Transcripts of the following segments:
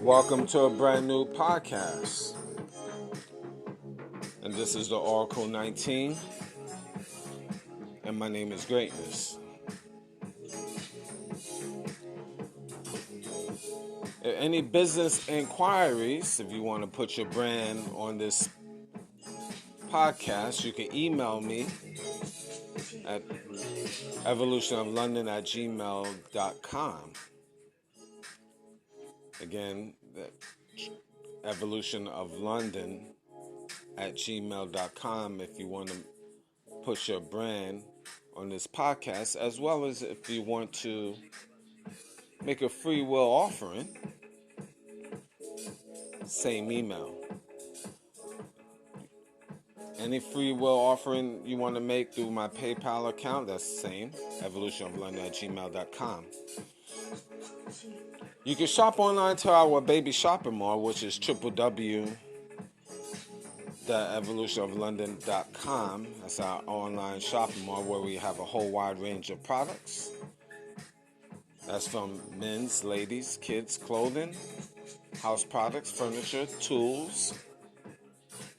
Welcome to a brand new podcast. And this is the Oracle 19. And my name is Greatness. Any business inquiries, if you want to put your brand on this podcast, you can email me at evolutionoflondon@gmail.com. Again, evolutionoflondon@gmail.com if you want to put your brand on this podcast, as well as if you want to make a free will offering, same email. Any free will offering you want to make through my PayPal account, that's the same, evolutionoflondon@gmail.com. You can shop online to our baby shopping mall, which is www.evolutionoflondon.com. That's our online shopping mall where we have a whole wide range of products. That's from men's, ladies, kids' clothing, house products, furniture, tools,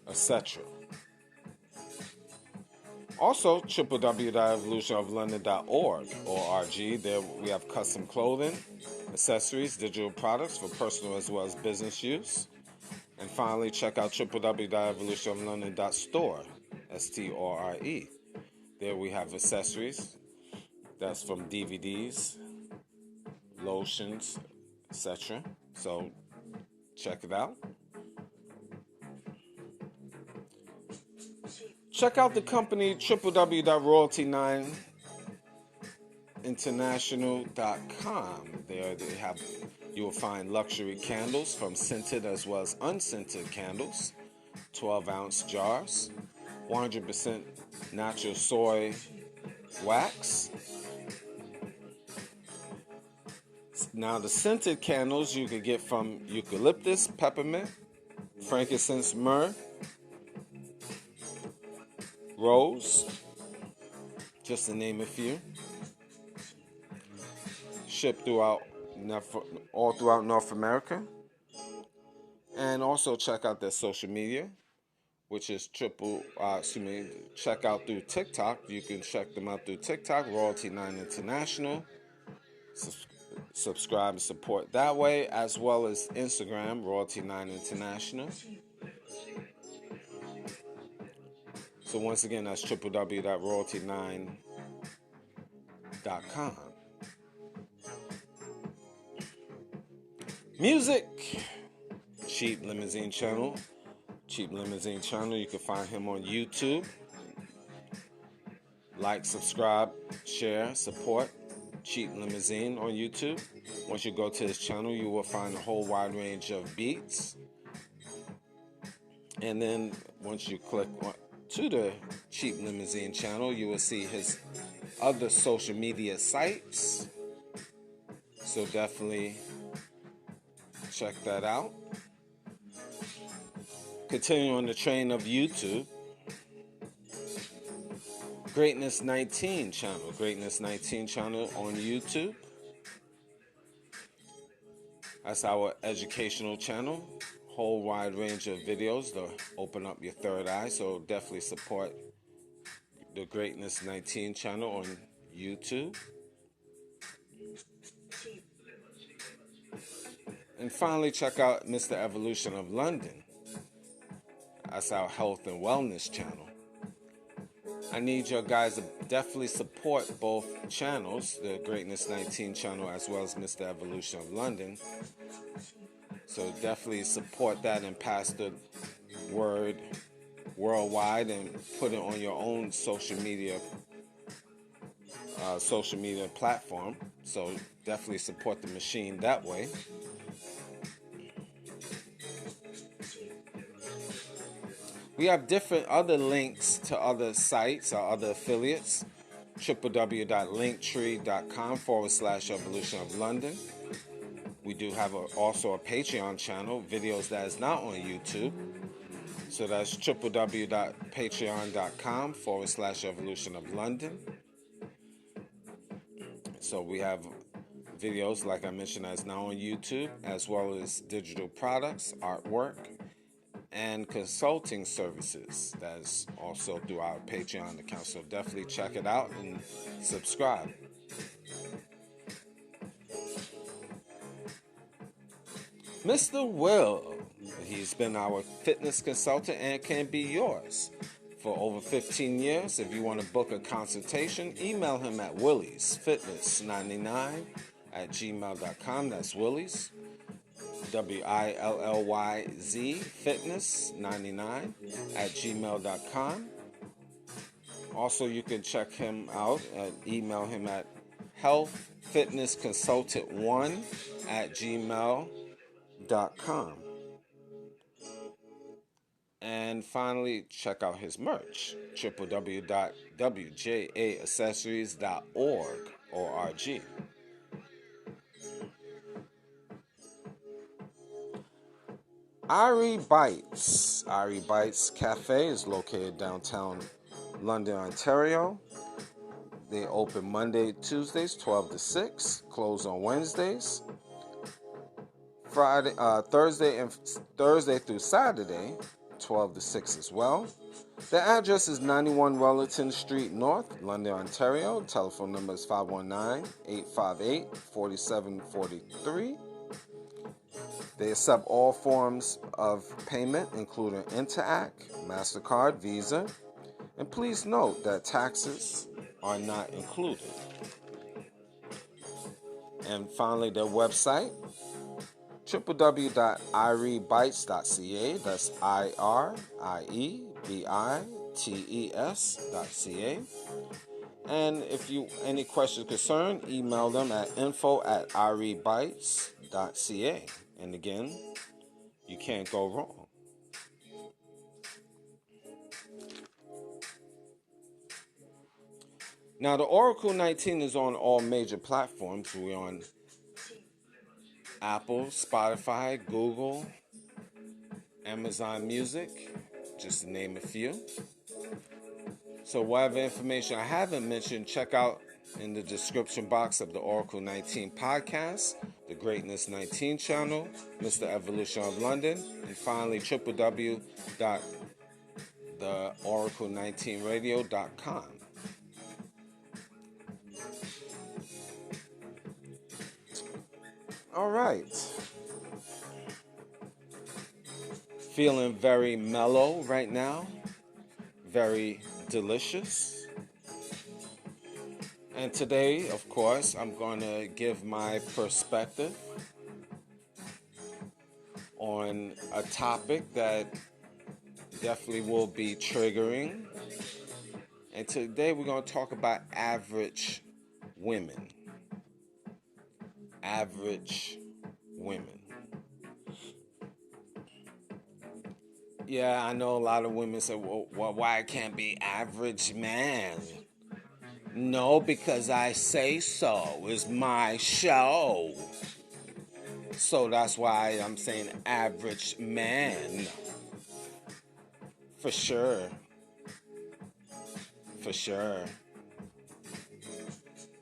etc. Also, www.evolutionoflondon.org. There we have custom clothing, accessories, digital products for personal as well as business use. And finally, check out www.evolutionoflondon.store, store. There we have accessories. That's from DVDs, lotions, etc. So check it out. Check out the company www.royalty9international.com. There you will find luxury candles from scented as well as unscented candles, 12-ounce jars, 100% natural soy wax. Now the scented candles you can get from eucalyptus, peppermint, frankincense, myrrh, rose, just to name a few. Shipped all throughout North America. And also check out their social media, which is check out through TikTok. You can check them out through TikTok, Royalty9 International. Subscribe and support that way, as well as Instagram, Royalty9 International. So once again, that's www.royalty9.com. Music. Cheap Limousine Channel. Cheap Limousine Channel. You can find him on YouTube. Like, subscribe, share, support. Cheap Limousine on YouTube. Once you go to his channel, you will find a whole wide range of beats. And then once you click to the Cheap Limousine channel, you will see his other social media sites. So definitely check that out. Continue on the train of YouTube. Greatness 19 channel. Greatness 19 channel on YouTube. That's our educational channel. Whole wide range of videos to open up your third eye. So definitely support the Greatness 19 channel on YouTube. And finally, check out Mr. Evolution of London. That's our health and wellness channel. I need your guys to definitely support both channels, the Greatness 19 channel as well as Mr. Evolution of London. So definitely support that and pass the word worldwide and put it on your own social media social media platform. So definitely support the machine that way. We have different other links to other sites or other affiliates. www.linktree.com/evolution of London. We do have also a Patreon channel, videos that is not on YouTube. So that's www.patreon.com/evolution of London. So we have videos, like I mentioned, that's now on YouTube, as well as digital products, artwork, and consulting services. That's also through our Patreon account. So definitely check it out and subscribe. Mr. Will, he's been our fitness consultant and can be yours for over 15 years. If you want to book a consultation, email him at williesfitness99@gmail.com. That's Willies, WILLYZ fitness99@gmail.com. Also, you can check him out and email him at healthfitnessconsultant1@gmail.com. And finally, check out his merch, www.wjaaccessories.org. Irebites. Irebites Cafe is located downtown London, Ontario. They open Monday, Tuesdays, 12 to 6, close on Wednesdays. Thursday through Saturday, 12 to 6 as well. The address is 91 Wellington Street North, London, Ontario. Telephone number is 519-858-4743. They accept all forms of payment, including Interact, MasterCard, Visa. And please note that taxes are not included. And finally, their website, www.irebites.ca. That's IRIEBITES.ca. And if you any questions or concern, email them at info@irebites.ca. And again, you can't go wrong. Now, the Oracle 19 is on all major platforms. We're on Apple, Spotify, Google, Amazon Music, just to name a few. So whatever information I haven't mentioned, check out in the description box of the Oracle 19 podcast, the Greatness 19 channel, Mr. Evolution of London, and finally www.theoracle19radio.com. All right. Feeling very mellow right now. Very delicious. And today, of course, I'm going to give my perspective on a topic that definitely will be triggering. And today we're going to talk about average women. Average women. Yeah, I know a lot of women say, well, why it can't be average man? No, because I say so. It's my show. So that's why I'm saying average man. For sure. For sure.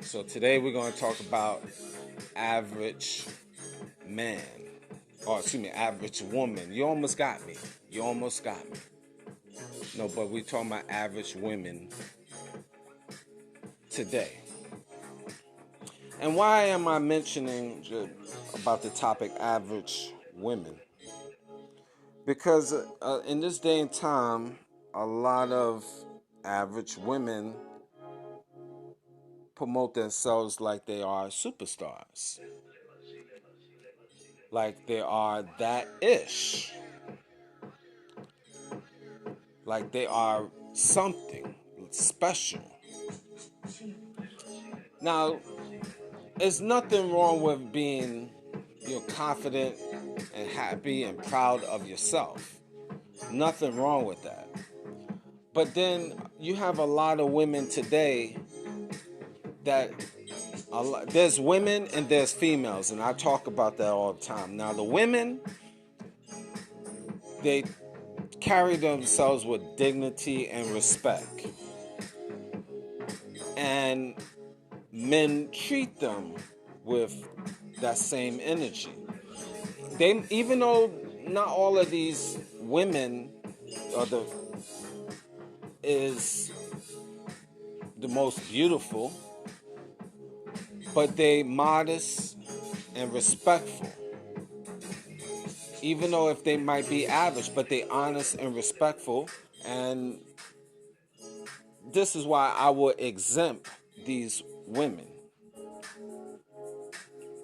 So today we're going to talk about average man. Or excuse me, average woman. You almost got me. You almost got me. No, but we're talking about average women today. And why am I mentioning about the topic average women? Because in this day and time, a lot of average women promote themselves like they are superstars. Like they are that ish. Like they are something special. Now, there's nothing wrong with being, confident and happy and proud of yourself. Nothing wrong with that. But then you have a lot of women today that there's women and there's females, and I talk about that all the time. Now, the women, they carry themselves with dignity and respect, and men treat them with that same energy. They, even though not all of these women is the most beautiful, but they modest and respectful. Even though if they might be average, but they honest and respectful. And this is why I would exempt these women.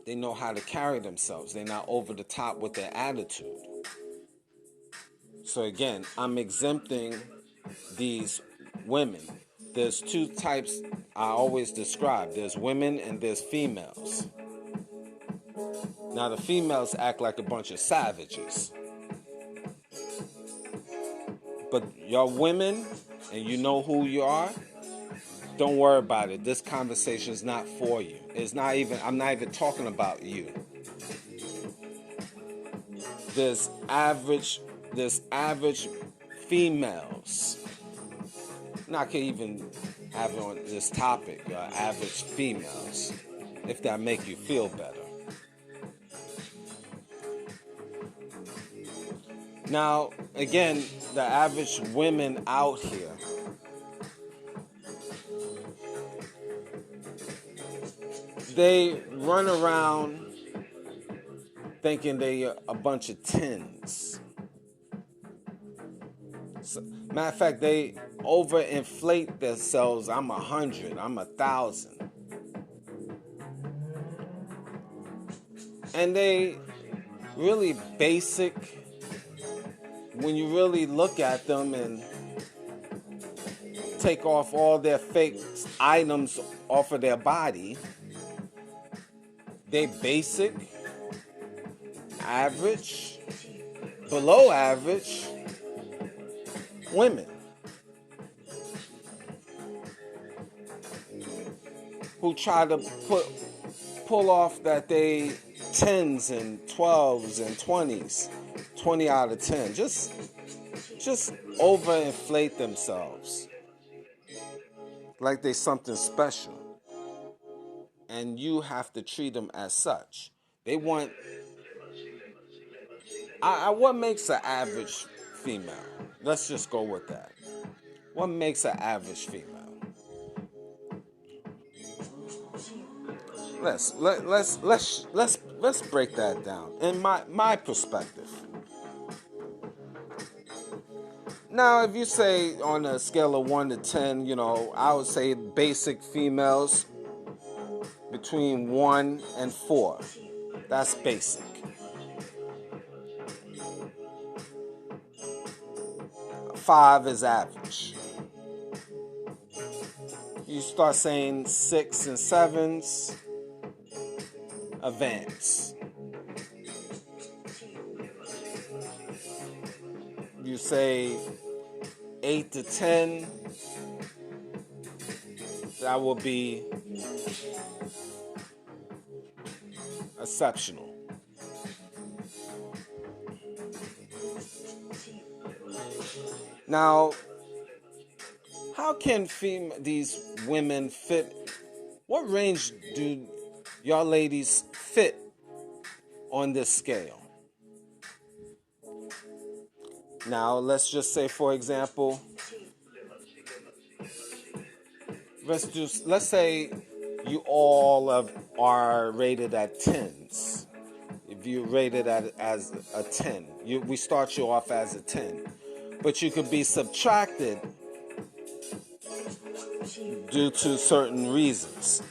They know how to carry themselves. They're not over the top with their attitude. So again, I'm exempting these women. There's two types I always describe. There's women and there's females. Now the females act like a bunch of savages. But y'all women, and you know who you are, don't worry about it. This conversation is not for you. I'm not even talking about you. There's average females. And I can even have it on this topic, average females, if that make you feel better. Now, again, the average women out here, they run around thinking they are a bunch of tens. So, matter of fact, they overinflate themselves. I'm 100, I'm 1,000. And they really basic when you really look at them and take off all their fake items off of their body. They basic, average, below average women who try to pull off that they 10s and 12s and 20s, 20 out of 10. Just overinflate themselves like they something special. And you have to treat them as such. They want... what makes an average female? Let's just go with that. What makes an average female? Let's break that down in my perspective. Now, if you say on a scale of 1 to 10, I would say basic females between 1 and 4. That's basic. 5 is average. You start saying 6 and 7s, advanced. You say 8 to 10, that will be exceptional. Now, how can these women fit? What range do y'all ladies fit on this scale? Now, let's just say, for example, let's say you all are rated at 10s. If you rated as a 10, we start you off as a 10. But you could be subtracted due to certain reasons.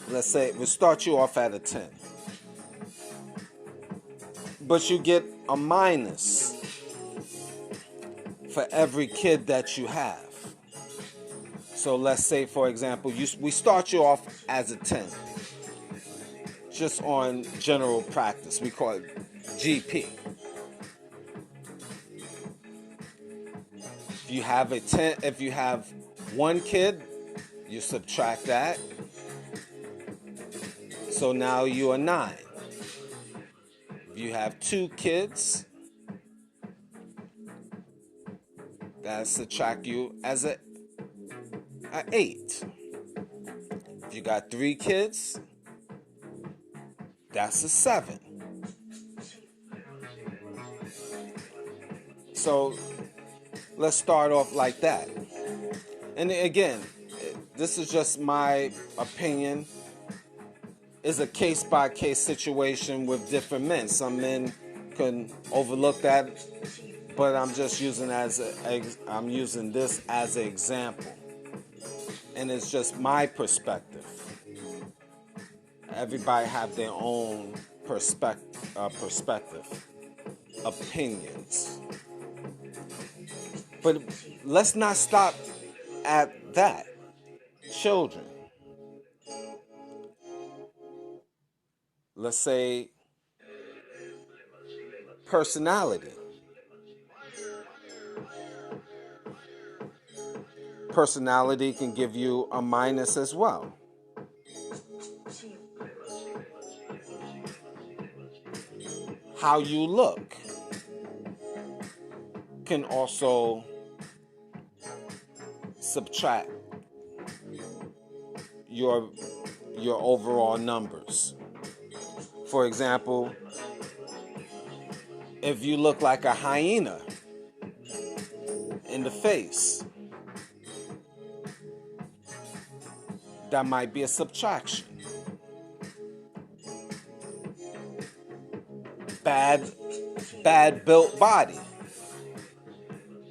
Let's say we start you off at a 10. But you get a minus for every kid that you have. So let's say, for example, we start you off as a 10, just on general practice. We call it GP. If you have one kid, you subtract that. So now you are 9. If you have 2 kids, that subtract you as a 8. If you got 3 kids, that's a 7. So let's start off like that. And again, this is just my opinion. It's a case-by-case situation with different men. Some men can overlook that, but I'm just using I'm using this as an example, and it's just my perspective. Everybody have their own perspective, opinions. But let's not stop at that. Children. Let's say personality. Personality can give you a minus as well. How you look can also subtract your overall numbers. For example, if you look like a hyena in the face, that might be a subtraction. Bad built body,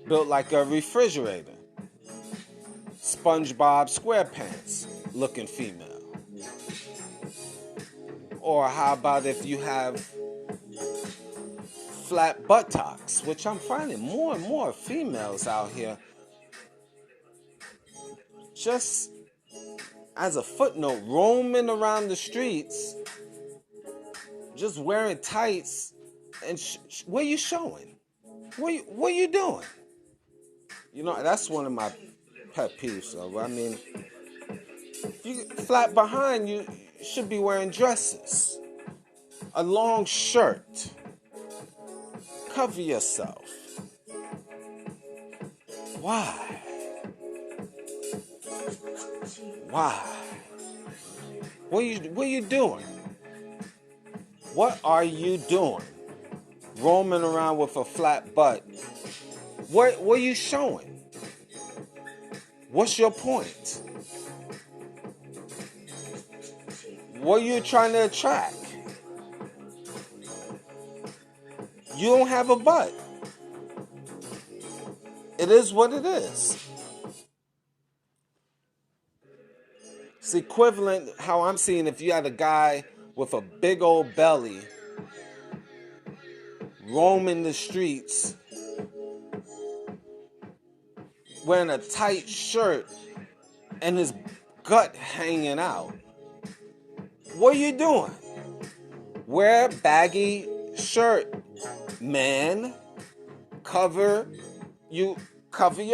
built like a refrigerator. SpongeBob SquarePants looking female. Or how about if you have flat buttocks, which I'm finding more and more females out here. Just as a footnote, roaming around the streets, just wearing tights, and what are you showing? What are you doing? You know, that's one of my pet peeves. So I mean, if you flat behind, you should be wearing dresses, a long shirt. Cover yourself. Why? What are you doing? What are you doing? Roaming around with a flat butt. What are you showing? What's your point? What are you trying to attract? You don't have a butt. It is what it is. It's equivalent how I'm seeing if you had a guy with a big old belly roaming the streets wearing a tight shirt and his gut hanging out. What are you doing? Wear a baggy shirt, man. Cover your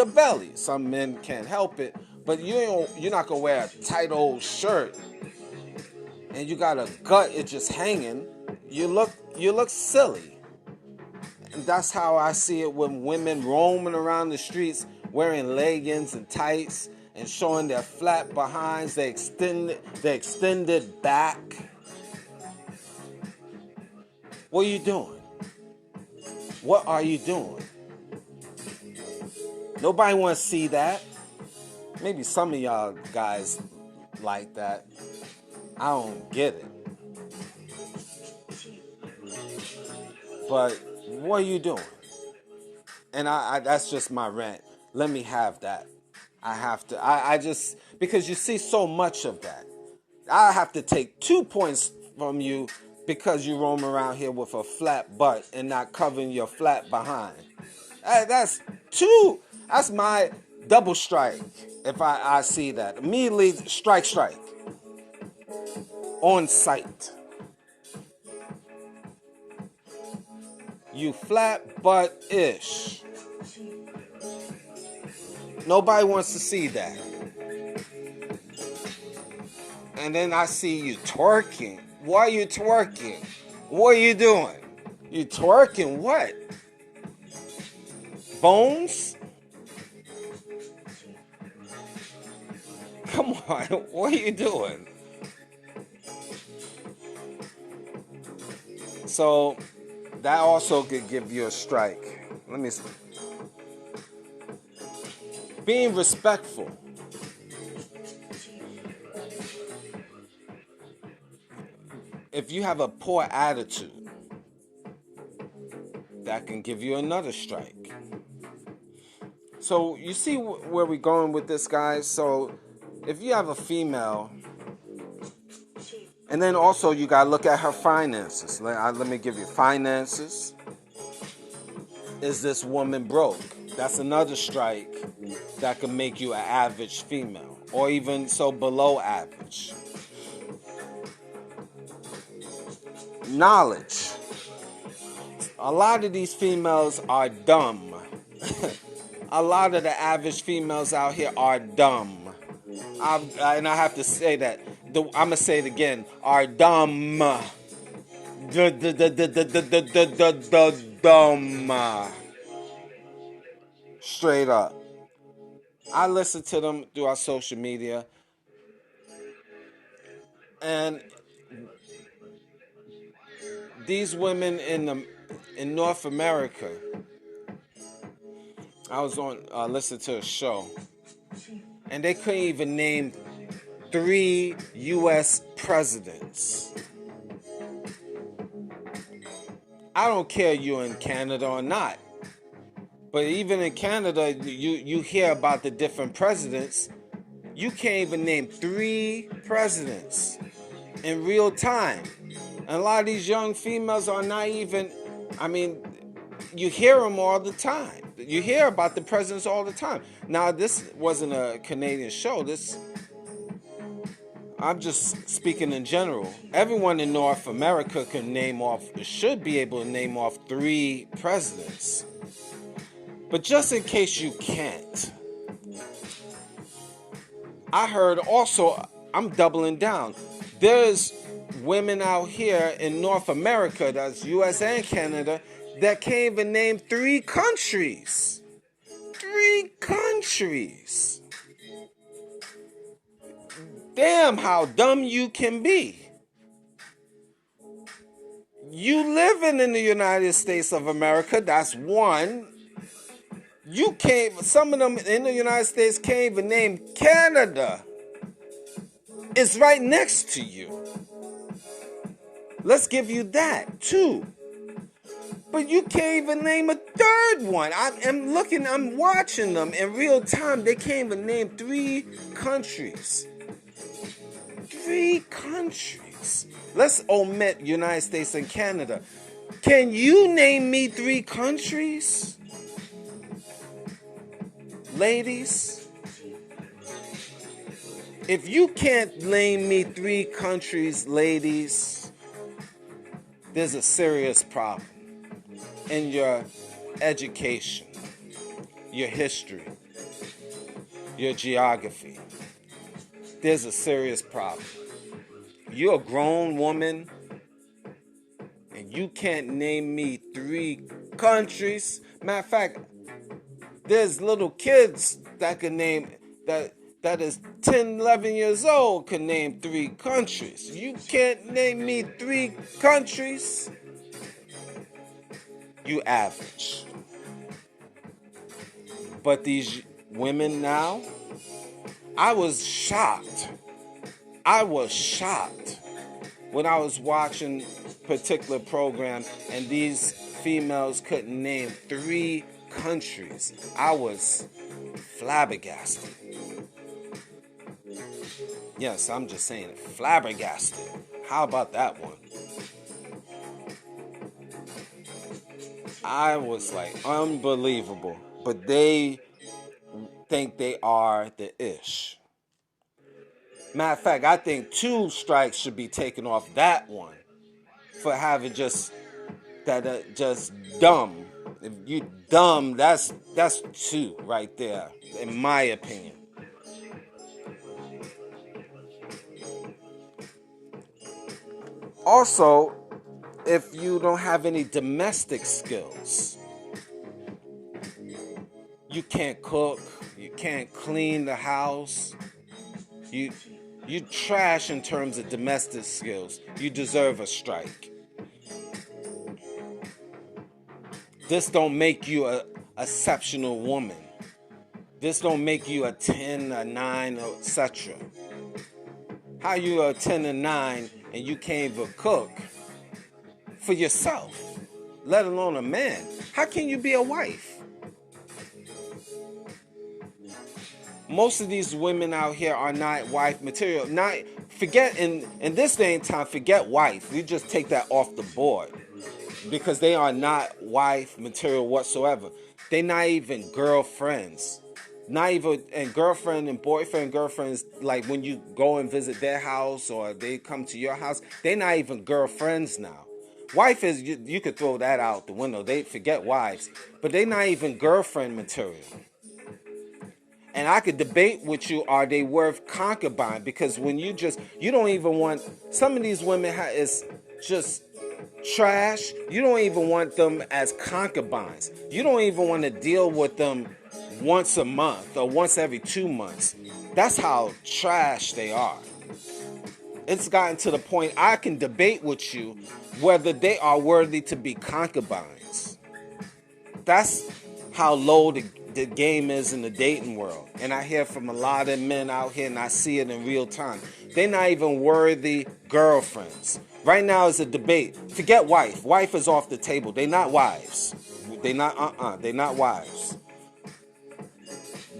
belly. Some men can't help it, but you're not gonna wear a tight old shirt and you got a gut, it's just hanging. You look silly. And that's how I see it when women roaming around the streets wearing leggings and tights and showing their flat behinds, their extended back. What are you doing? What are you doing? Nobody wants to see that. Maybe some of y'all guys like that. I don't get it. But what are you doing? And I that's just my rant. Let me have that. I have to. I just, because you see so much of that. I have to take 2 points from you because you roam around here with a flat butt and not covering your flat behind. That's my Double strike. If I see that. Immediately strike. On sight. You flat butt-ish. Nobody wants to see that. And then I see you twerking. Why are you twerking? What are you doing? You twerking what? Bones? Come on, what are you doing? So that also could give you a strike. Let me see. Being respectful. If you have a poor attitude, that can give you another strike. So you see where we're going with this, guys? So if you have a female, and then also you got to look at her finances. Let me give you finances. Is this woman broke? That's another strike that can make you an average female, or even so below average. Knowledge. A lot of these females are dumb. A lot of the average females out here are dumb. And I have to say that. I'm going to say it again. Are dumb. Dumb. Straight up. I listen to them through our social media. And these women in North America, I was on listening to a show, and they couldn't even name 3 U.S. presidents. I don't care you're in Canada or not, but even in Canada, you hear about the different presidents. You can't even name 3 presidents in real time. And a lot of these young females are not even, you hear them all the time. You hear about the presidents all the time. Now, this wasn't a Canadian show. I'm just speaking in general. Everyone in North America should be able to name off 3 presidents. But just in case you can't, I heard also, I'm doubling down. There's women out here in North America, that's US and Canada, that can't even name 3 countries. 3 countries. Damn, how dumb you can be. You living in the United States of America, that's one. Some of them in the United States can't even name Canada. It's right next to you. Let's give you that, too. But you can't even name a third one. I'm watching them in real time. They can't even name 3 countries. 3 countries. Let's omit United States and Canada. Can you name me 3 countries? Ladies? If you can't name me 3 countries, ladies, there's a serious problem in your education, your history, your geography. There's a serious problem. You're a grown woman and you can't name me 3 countries. Matter of fact, there's little kids that can name that is 10, 11 years old can name 3 countries. You can't name me 3 countries. You average. But these women now, I was shocked when I was watching a particular program and these females couldn't name 3 countries. I was flabbergasted. Yes, I'm just saying it. Flabbergasted. How about that one? I was like, unbelievable. But they think they are the ish. Matter of fact, I think 2 strikes should be taken off that one for having just just dumb. If you dumb, that's 2 right there, in my opinion. Also, if you don't have any domestic skills, you can't cook, you can't clean the house, you you trash in terms of domestic skills, you deserve a strike. This don't make you a exceptional woman. This don't make you a 10, a 9, etc. How you a 10 and 9 and you can't even cook for yourself, let alone a man? How can you be a wife? Most of these women out here are not wife material. Not forget in this day and time, forget wife. You just take that off the board because they are not wife material whatsoever. They're not even girlfriends. Not even, and girlfriend and boyfriend, girlfriends, like when you go and visit their house or they come to your house, they're not even girlfriends now. Wife is, you could throw that out the window. They forget wives, but they're not even girlfriend material. And I could debate with you, are they worth concubine? Because when you don't even want, some of these women is just trash. You don't even want them as concubines. You don't even want to deal with them once a month or once every 2 months. That's how trash they are. It's gotten to the point I can debate with you whether they are worthy to be concubines. That's how low the game is in the dating world. And I hear from a lot of men out here, and I see it in real time. They're not even worthy girlfriends. Right now is a debate. Forget wife. Wife is off the table. They're not wives. They're not wives.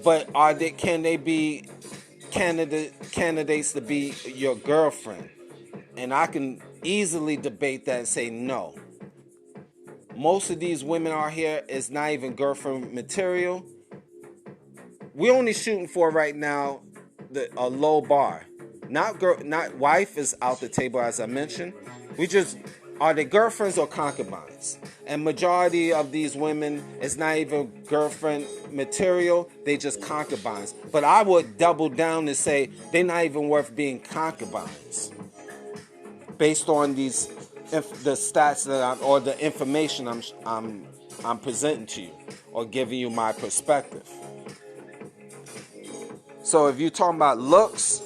But can they be candidates to be your girlfriend? And I can easily debate that and say no. Most of these women out here is not even girlfriend material. We're only shooting for right now a low bar. Not wife is out the table, as I mentioned. Are they girlfriends or concubines? And majority of these women is not even girlfriend material. They just concubines. But I would double down and say they're not even worth being concubines, based on the stats or the information I'm presenting to you, or giving you my perspective. So if you're talking about looks,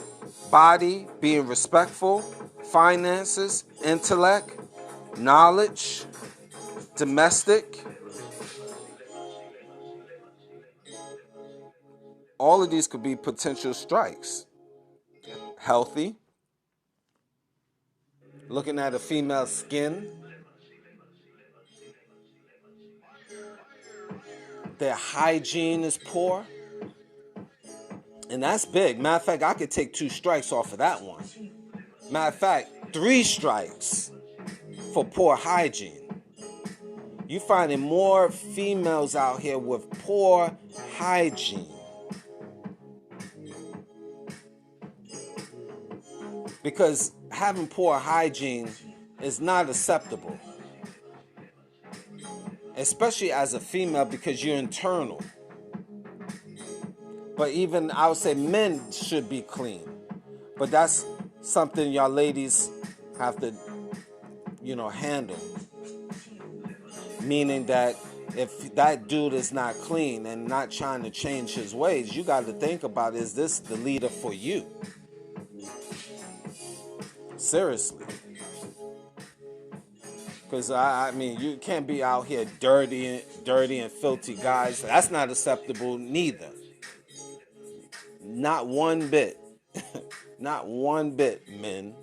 body, being respectful, finances, intellect, knowledge, domestic, all of these could be potential strikes. Healthy, looking at a female's skin, their hygiene is poor, and that's big. Matter of fact, I could take 2 strikes off of that one. Matter of fact, 3 strikes for poor hygiene. You finding more females out here with poor hygiene. Because having poor hygiene is not acceptable. Especially as a female, because you're internal. But even, I would say, men should be clean. But that's something y'all ladies have to, handle. Meaning that if that dude is not clean and not trying to change his ways, you got to think about, is this the leader for you? Seriously. Because, I mean, you can't be out here dirty and filthy guys. That's not acceptable neither. Not one bit. Not one bit, men.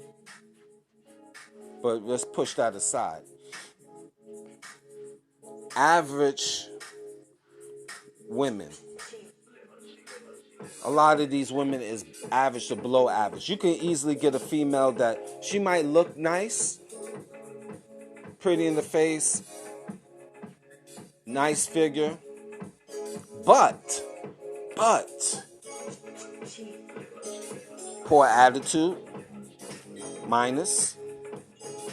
But let's push that aside. Average women. A lot of these women is average to below average. You can easily get a female that she might look nice, pretty in the face, nice figure, but But poor attitude, minus.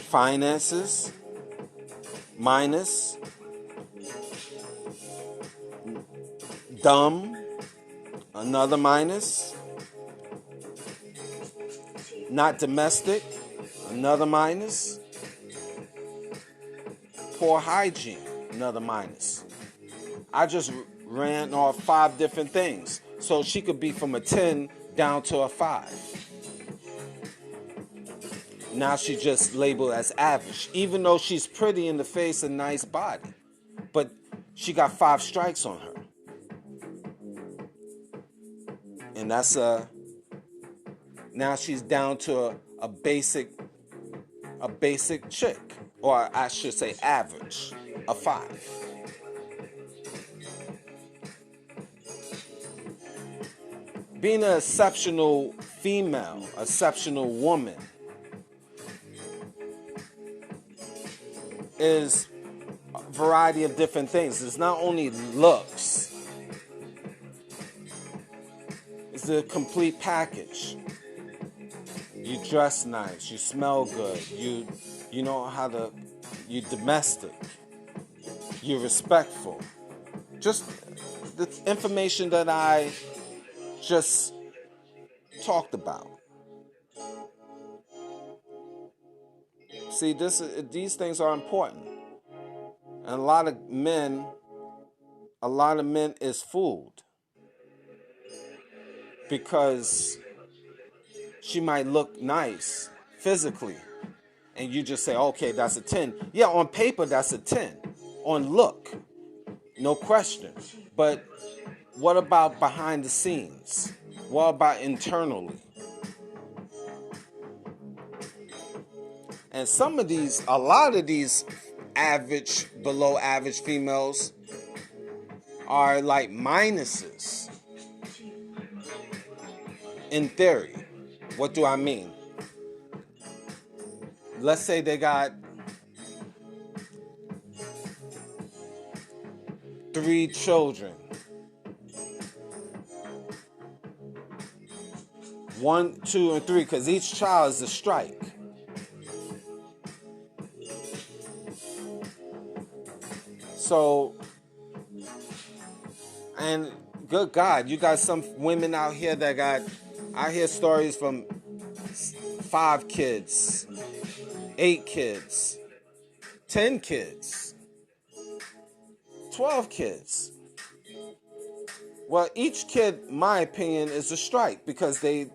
Finances, minus. Dumb, another minus. Not domestic, another minus. Poor hygiene, another minus. I just ran off 5 different things. So she could be from a 10 down to a 5. Now she's just labeled as average, even though she's pretty in the face and nice body. But she got 5 strikes on her. And that's now she's down to a basic chick, or I should say average, a 5. Being an exceptional female, exceptional woman, is a variety of different things. It's not only looks, it's the complete package. You dress nice, you smell good, you know how to, you're domestic, you're respectful. Just the information that I just talked about. See, these things are important. And a lot of men is fooled because she might look nice physically and you just say, okay, that's a 10. Yeah, on paper, that's a 10. On look, no question. But what about behind the scenes? What about internally? And a lot of these average, below average females are like minuses. In theory, what do I mean? Let's say they got 3 children. 1, 2, and 3, because each child is a strike. So, and good God, you got some women out here that got, I hear stories from 5 kids, 8 kids, 10 kids, 12 kids. Well, each kid, my opinion, is a strike because they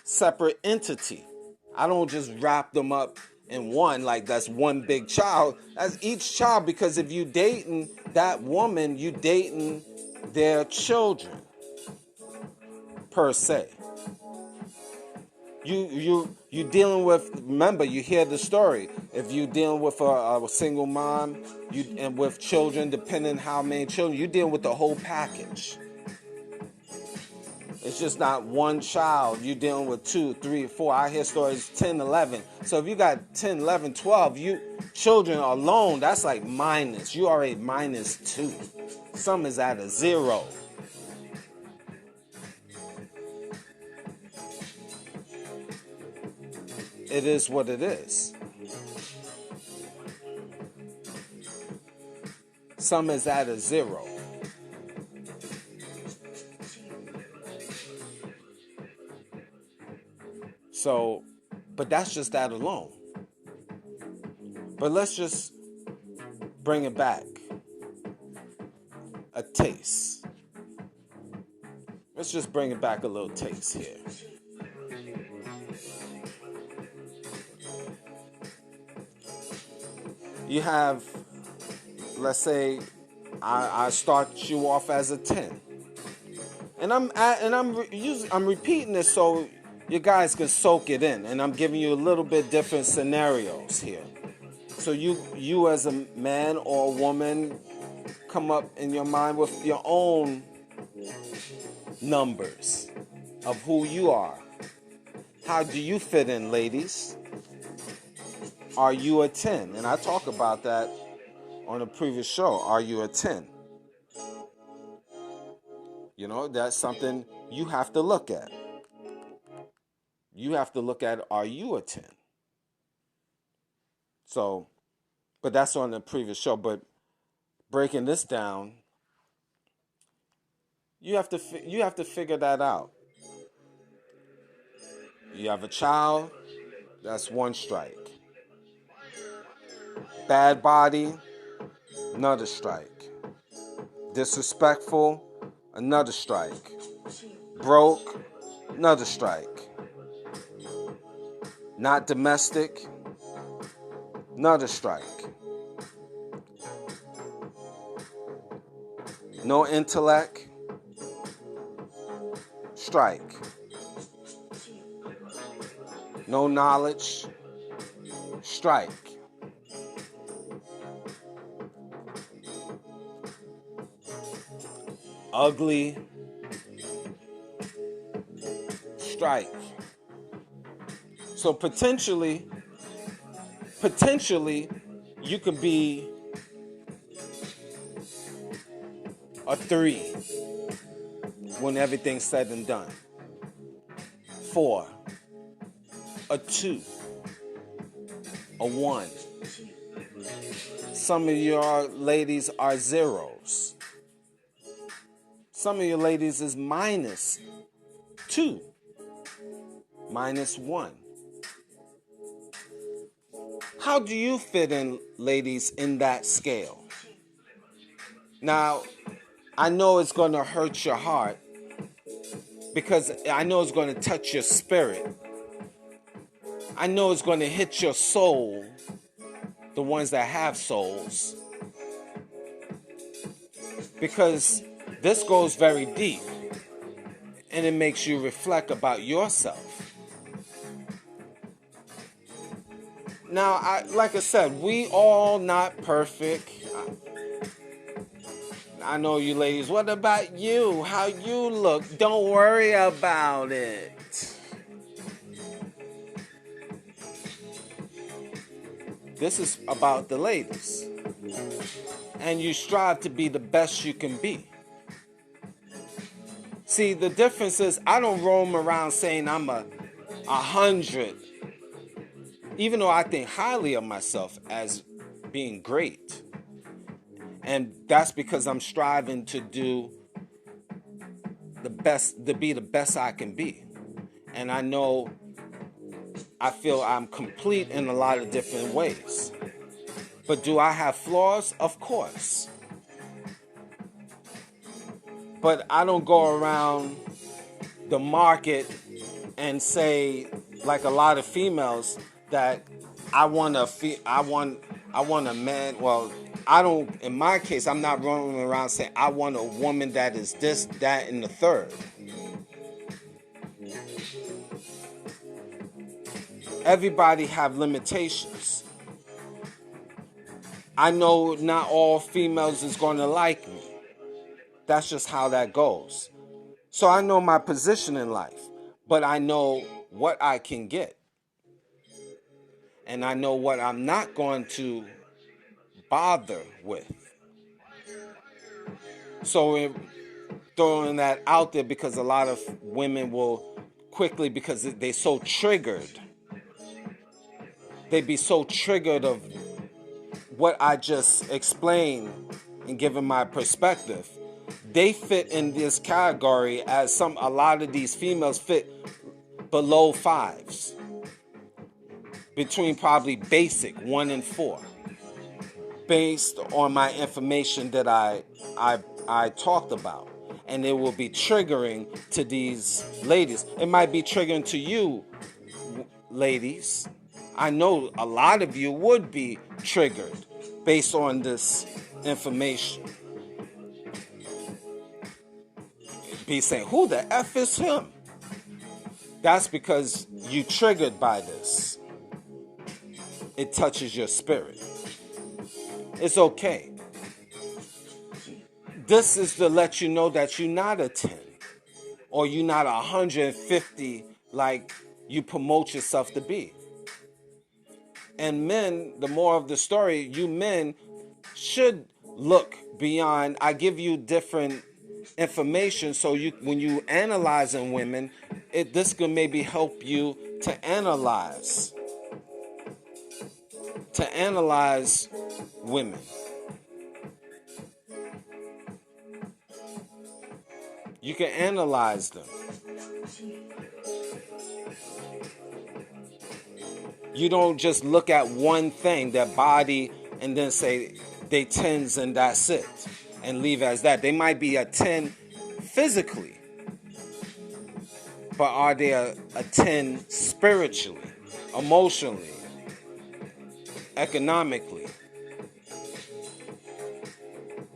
separate entity. I don't just wrap them up in one, like that's one big child. That's each child, because if you dating that woman, you dating their children, per se. You dealing with, remember, you hear the story. If you dealing with a single mom, and with children, depending how many children, you dealing with the whole package. It's just not one child. You're dealing with 2, 3, 4. I hear stories 10, 11. So if you got 10, 11, 12, children alone, that's like minus. You are a -2. Some is at a 0. It is what it is. Some is at a 0. So, but that's just that alone. But let's just bring it back. A taste. Let's just bring it back a little taste here. You have, let's say, I start you off as a 10, and I'm repeating this so you guys can soak it in, and I'm giving you a little bit different scenarios here. So you as a man or a woman come up in your mind with your own numbers of who you are. How do you fit in, ladies? Are you a 10? And I talk about that on a previous show. Are you a 10? That's something you have to look at. You have to look at, are you a 10? So, but that's on the previous show. But breaking this down, you have to figure that out. You have a child, that's one strike. Bad body, another strike. Disrespectful, another strike. Broke, another strike. Not domestic, another strike. No intellect, strike. No knowledge, strike. Ugly, strike. So potentially, you could be a 3 when everything's said and done. 4, a 2, a 1. Some of your ladies are zeros. Some of your ladies is -2, -1. How do you fit in, ladies, in that scale? Now, I know it's going to hurt your heart because I know it's going to touch your spirit. I know it's going to hit your soul, the ones that have souls, because this goes very deep and it makes you reflect about yourself. Now, like I said, we all not perfect. I know you ladies, what about you? How you look? Don't worry about it. This is about the ladies. And you strive to be the best you can be. See, the difference is I don't roam around saying I'm a 100, even though I think highly of myself as being great. And that's because I'm striving to do the best, to be the best I can be. And I feel I'm complete in a lot of different ways. But do I have flaws? Of course. But I don't go around the market and say, like a lot of females, that I want a man. Well, I don't. In my case, I'm not running around saying I want a woman that is this, that, and the third. Everybody have limitations. I know not all females is going to like me. That's just how that goes. So I know my position in life, but I know what I can get. And I know what I'm not going to bother with. So throwing that out there, because a lot of women will quickly, because they're so triggered, they be so triggered of what I just explained and given my perspective. They fit in this category as a lot of these females fit below 5s, between probably basic 1 and 4, based on my information that I talked about. And it will be triggering to these ladies. It might be triggering to you, ladies. I know a lot of you would be triggered based on this information. Be saying, who the F is him? That's because you triggered by this. It touches your spirit. It's okay. This is to let you know that you're not a 10 or you're not 150 like you promote yourself to be. And men, the more of the story, you men should look beyond. I give you different information. So when you analyzing women, this could maybe help you to analyze women. You can analyze them. You don't just look at one thing, their body, and then say they 10s and that's it, and leave it as that. They might be a 10 physically, but are they a 10 spiritually, emotionally, economically,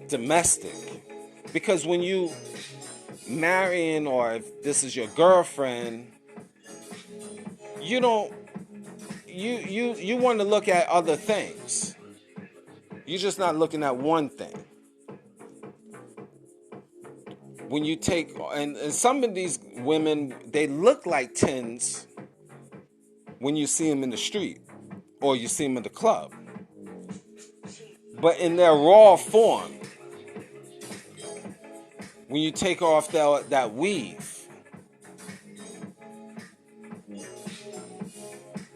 domestic? Because when you marrying, or if this is your girlfriend, you don't you want to look at other things. You're just not looking at one thing. When you take, and some of these women, they look like 10s when you see them in the street or you see them in the club. But in their raw form, when you take off that weave,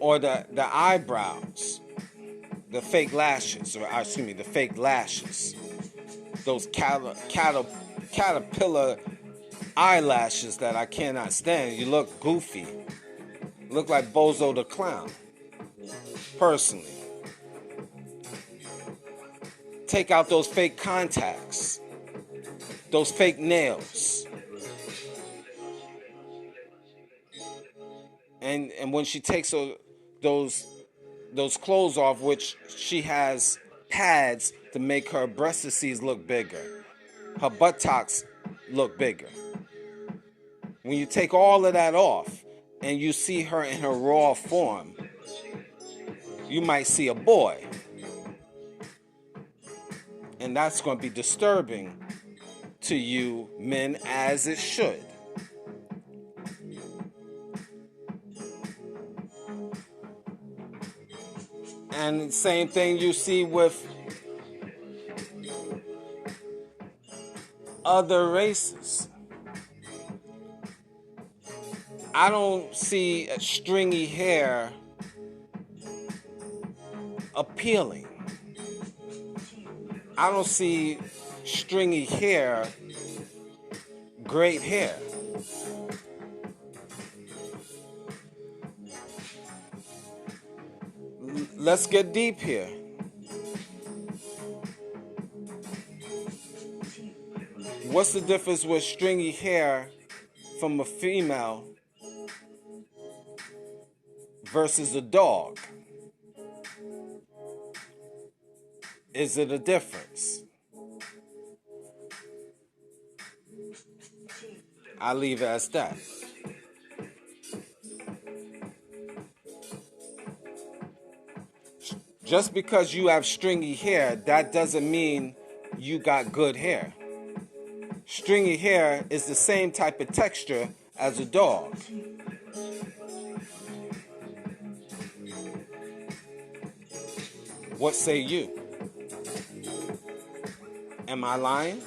or the eyebrows, the fake lashes, the fake lashes, those caterpillar eyelashes that I cannot stand. You look goofy. You look like Bozo the Clown, personally. Take out those fake contacts, those fake nails. And when she takes those clothes off, which she has pads to make her breastises look bigger, her buttocks look bigger. When you take all of that off and you see her in her raw form, you might see a boy. And that's going to be disturbing to you men, as it should. And same thing you see with other races. I don't see stringy hair appealing. I don't see stringy hair, great hair. Let's get deep here. What's the difference with stringy hair from a female versus a dog? Is it a difference? I leave it as that. Just because you have stringy hair, that doesn't mean you got good hair. Stringy hair is the same type of texture as a dog. What say you? Am I lying?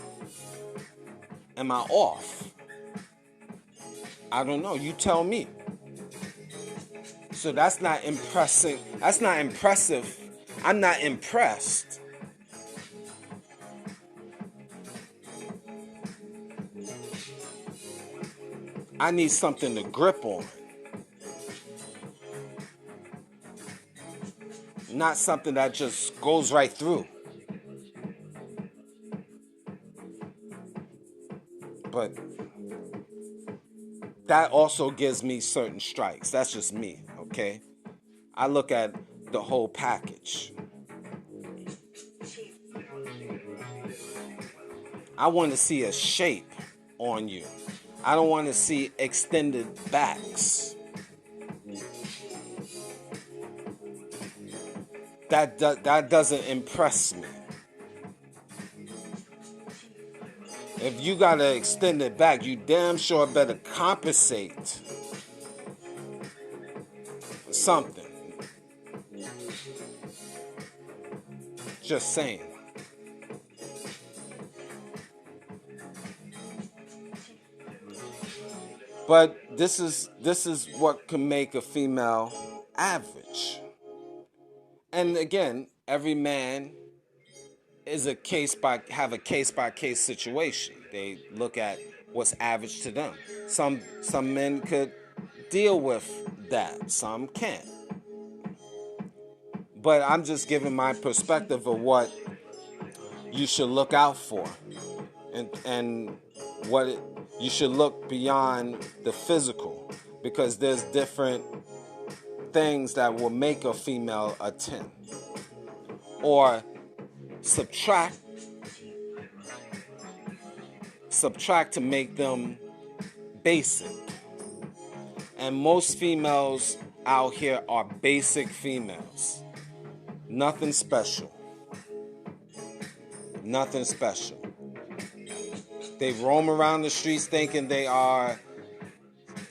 Am I off? I don't know. You tell me. So that's not impressing. That's not impressive. I'm not impressed. I need something to grip on. Not something that just goes right through. But that also gives me certain strikes. That's just me, okay? I look at the whole package. I want to see a shape on you. I don't want to see extended backs. That doesn't impress me. If you got to extend it back, you damn sure better compensate something. Just saying. But this is what can make a female average. And again, every man is a case by case situation. They look at what's average to them. Some men could deal with that. Some can't. But I'm just giving my perspective of what you should look out for, and you should look beyond the physical, because there's different things that will make a female a 10, or subtract to make them basic. And most females out here are basic females. Nothing special. Nothing special. They roam around the streets thinking they are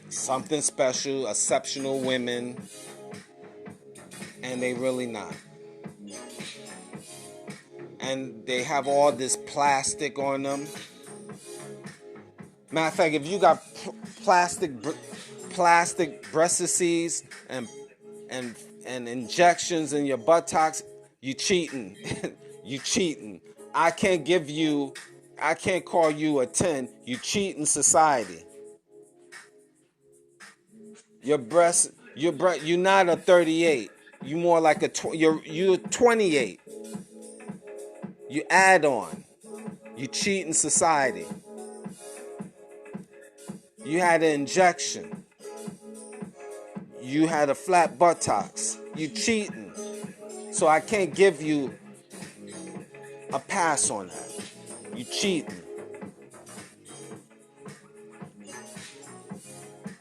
something special, exceptional women, and they really not. And they have all this plastic on them. Matter of fact, if you got plastic breastises and injections in your buttocks, you cheating. You cheating. I can't call you a 10. You cheat in society. You're not a 38. You more like you're 28. You add on. You cheat in society. You had an injection. You had a flat buttocks. You cheating. So I can't give you a pass on that. You cheating.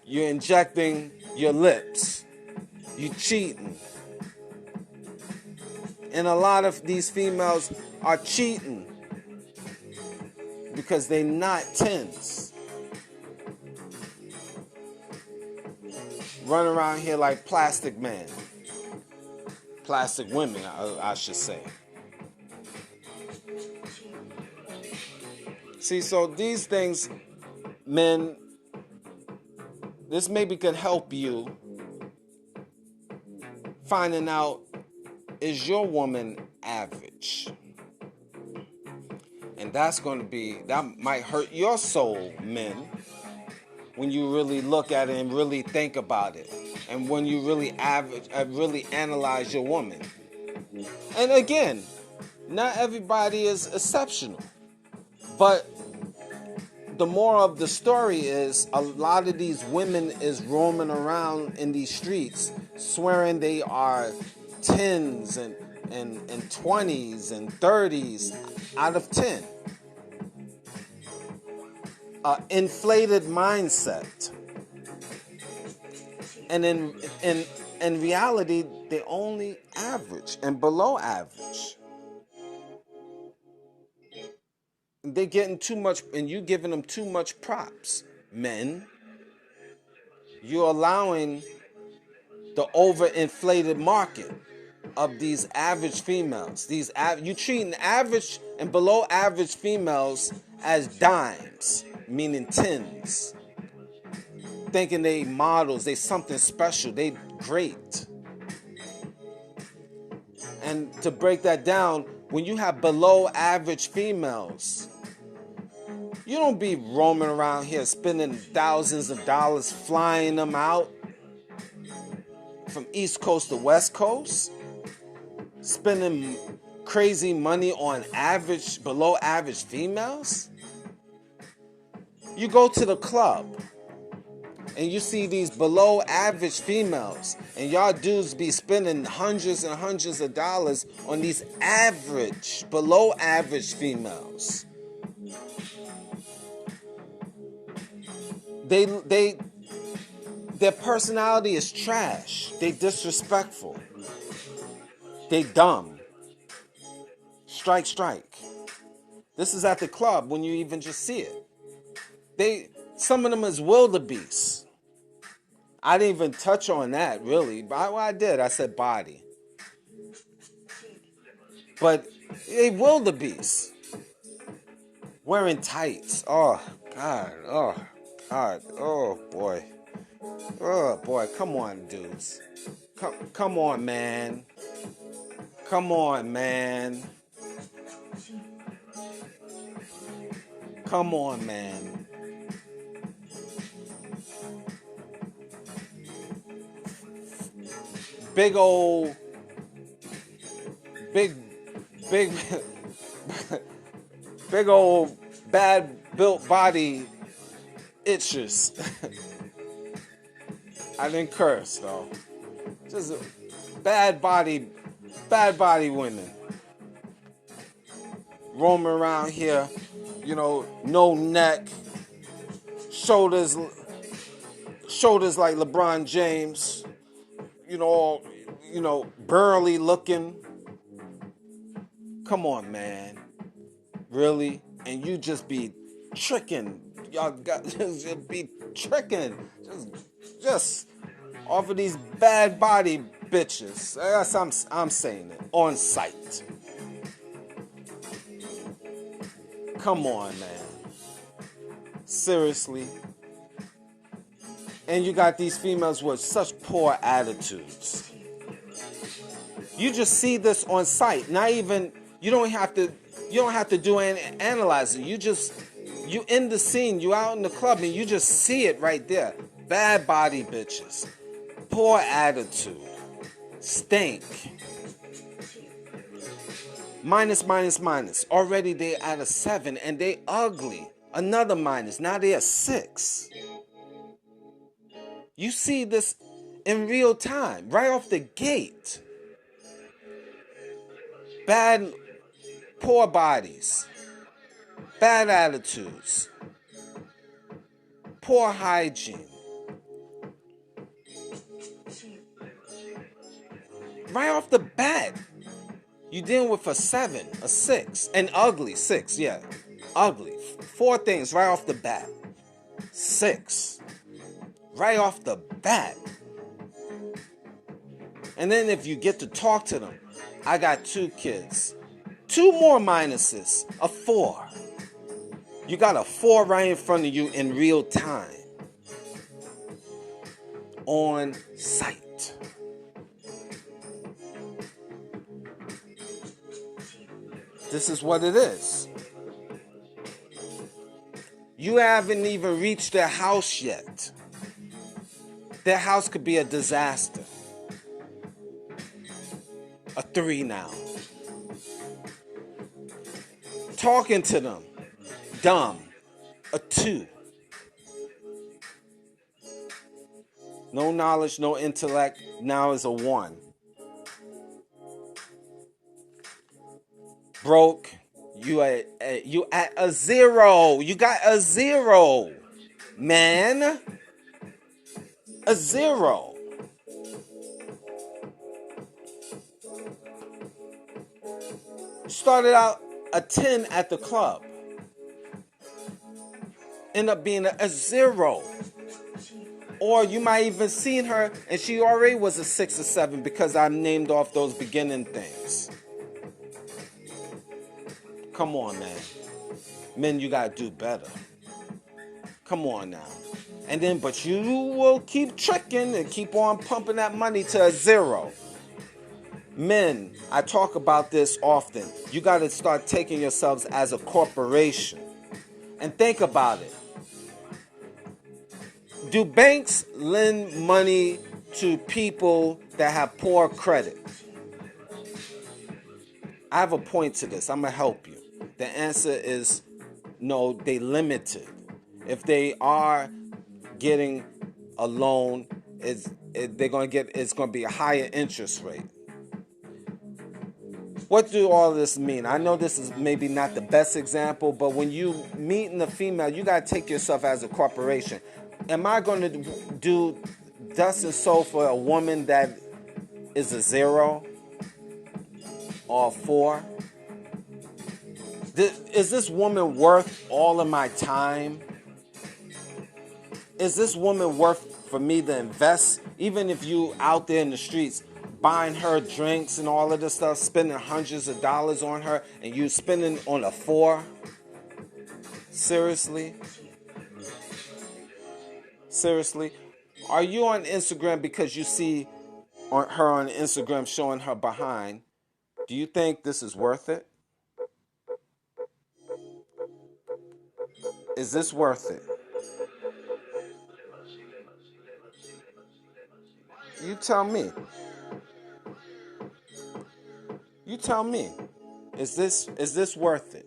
You're injecting your lips. You cheating. And a lot of these females are cheating because they're not 10s. Run around here like plastic men. Plastic women, I should say. See, so these things, men, this maybe can help you finding out, is your woman average? And that might hurt your soul, men, when you really look at it and really think about it. And when you really analyze your woman. And again, not everybody is exceptional. But the moral of the story is a lot of these women is roaming around in these streets swearing they are 10s and 20s and 30s out of 10. Inflated mindset. And in reality, they only average and below average. They're getting too much, and you giving them too much props, men. You're allowing the overinflated market of these average females. You treating average and below average females as dimes, meaning 10s. Thinking they models, they something special, they great. And to break that down, when you have below average females, you don't be roaming around here spending thousands of dollars flying them out from East Coast to West Coast, spending crazy money on below average females. You go to the club and you see these below average females, and y'all dudes be spending hundreds and hundreds of dollars on these below average females. Their personality is trash. They disrespectful. They dumb. Strike. This is at the club when you even just see it. Some of them is wildebeest. I didn't even touch on that, really. But I did. I said body. But they wildebeest. Wearing tights. Oh, God. Oh. All right. Oh boy. Oh boy. Come on, dudes. Come on, man. Come on, man. Come on, man. Big old, big, big, big old, bad built body itches. I didn't curse though. Just bad body women roaming around here. No neck, shoulders, shoulders like LeBron James. All, burly looking. Come on, man. Really? And you just be tricking. Y'all got just be tricking. Just off of these bad body bitches. That's I'm saying it. On sight. Come on, man. Seriously. And you got these females with such poor attitudes. You just see this on sight. Not even you don't have to do any analyzing. You in the scene, you out in the club and you just see it right there. Bad body bitches. Poor attitude. Stink. Minus. Already they at a 7 and they ugly. Another minus. Now they a 6. You see this in real time, right off the gate. Bad, poor bodies, bad attitudes, poor hygiene. Right off the bat, you dealing with a 7, a 6, an ugly 6, yeah. Ugly. 4 things right off the bat. 6. Right off the bat. And then if you get to talk to them, I got 2 kids. 2 more minuses. A 4. You got a 4 right in front of you in real time. On sight. This is what it is. You haven't even reached their house yet. Their house could be a disaster. A 3 now. Talking to them. Dumb. A 2. No knowledge, no intellect. Now is a 1. Broke. You at a 0. You got a 0. Man. A 0. Started out a 10 at the club. End up being a 0. Or you might even seen her and she already was a 6 or 7 because I named off those beginning things. Come on, man. Men, you gotta do better. Come on now. And then, but you will keep tricking and keep on pumping that money to a 0. Men, I talk about this often. You got to start taking yourselves as a corporation. And think about it. Do banks lend money to people that have poor credit? I have a point to this. I'm going to help you. The answer is no, they limited. If they are getting a loan, it's going to be a higher interest rate. What do all this mean? I know this is maybe not the best example, but when you meet a female, you got to take yourself as a corporation. Am I going to do dust and soul for a woman that is a 0 or a 4? Is this woman worth all of my time? Is this woman worth for me to invest? Even if you out there in the streets buying her drinks and all of this stuff, spending hundreds of dollars on her, and you spending on a 4? Seriously? Seriously? Are you on Instagram because you see her on Instagram showing her behind? Do you think this is worth it? Is this worth it? You tell me. You tell me. Is this worth it?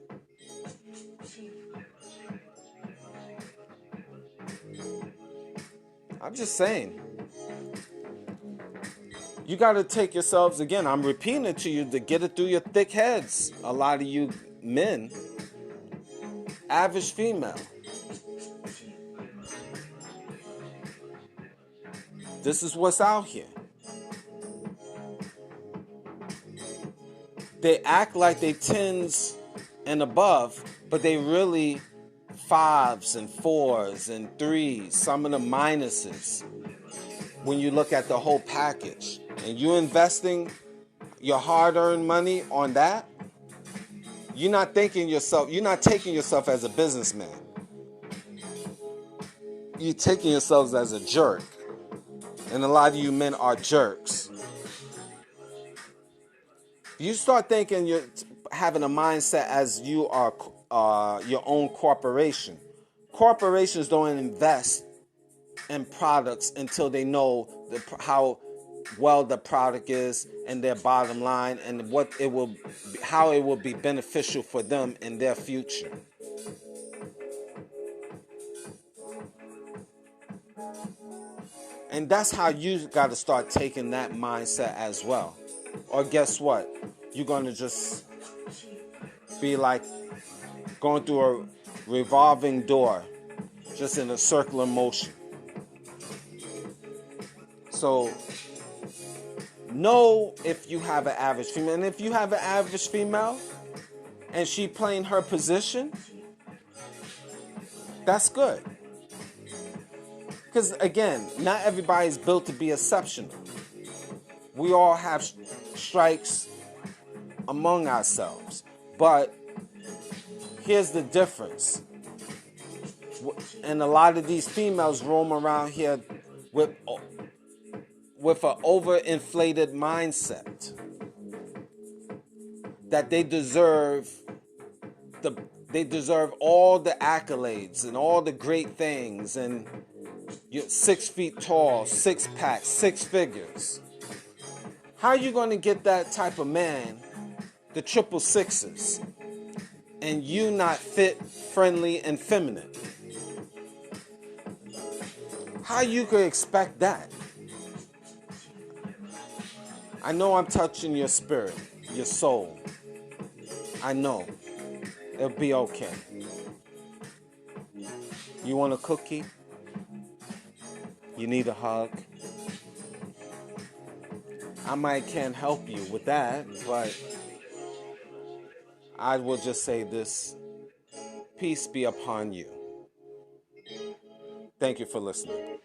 I'm just saying. You got to take yourselves again. I'm repeating it to you to get it through your thick heads. A lot of you men, average female. This is what's out here. They act like they tens and above, but they really fives and fours and threes, some of the minuses. When you look at the whole package and you're investing your hard-earned money on that, you're not taking yourself as a businessman. You're taking yourselves as a jerk. And a lot of you men are jerks. You start thinking you're having a mindset as you are your own corporation. Corporations don't invest in products until they know how well the product is and their bottom line and how it will be beneficial for them in their future. And that's how you got to start taking that mindset as well. Or guess what? You're going to just be like going through a revolving door, just in a circular motion. So know if you have an average female. And if you have an average female and she playing her position, that's good. Because again, not everybody's built to be exceptional. We all have strikes among ourselves. But here's the difference. And a lot of these females roam around here with an overinflated mindset that they deserve all the accolades and all the great things, and you're 6 feet tall, 6-pack, 6 figures. How are you going to get that type of man, the triple sixes, and you not fit, friendly, and feminine? How you could expect that? I know I'm touching your spirit, your soul. I know. It'll be okay. You want a cookie? You need a hug? I can't help you with that, but I will just say this. Peace be upon you. Thank you for listening.